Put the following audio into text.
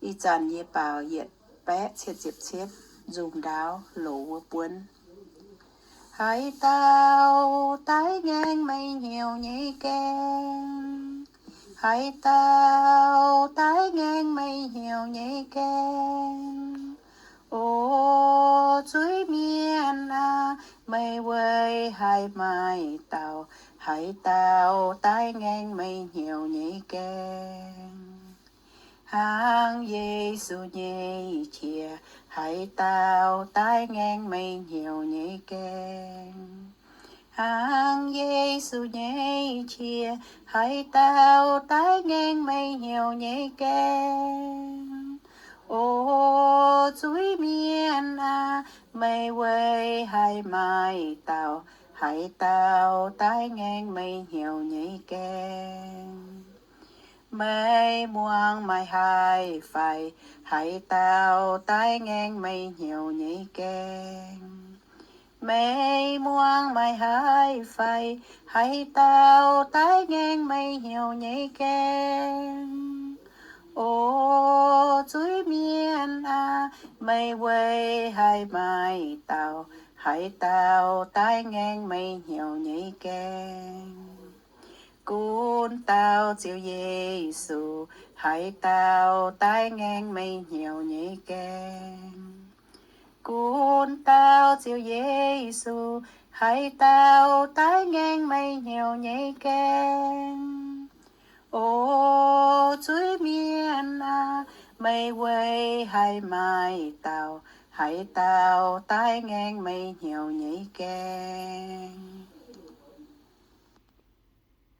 y chàn ye bào yết bé chết dùng đáo lũ buồn hãy tao tái ngang mây nhiều nhĩ keng hãy tao tái ngang mây nhiều nhĩ keng ô chuối miên à mây quê hai mai tao hãy tao tái ngang mây nhiều nhĩ keng hàng Giêsu nhị chia hãy tao tái ngang mây nhiều nhĩ keng hàng Giêsu nhị chia hãy tao tái ngang mây nhiều nhĩ keng ô chuối miên à mây quê hai mai tao hãy tao tái ngang mây nhiều nhĩ keng mây muang mai hai phai hãy tao tái ngang mây nhiều nhĩ keng mây muang mai hai phai hãy tao tái ngang mây nhiều nhĩ keng ô chuối miên à mây quê hai mai tao hãy tao tái ngang mây nhiều nhĩ keng cún tao chiều Giêsu hãy tao tái ngang mây nhiều nhĩ keng cún tao chiều Giêsu hãy tao tái ngang mây nhiều nhĩ keng ô chuối miên à mây quê hai mai tao hãy tao tái ngang mây nhiều nhĩ keng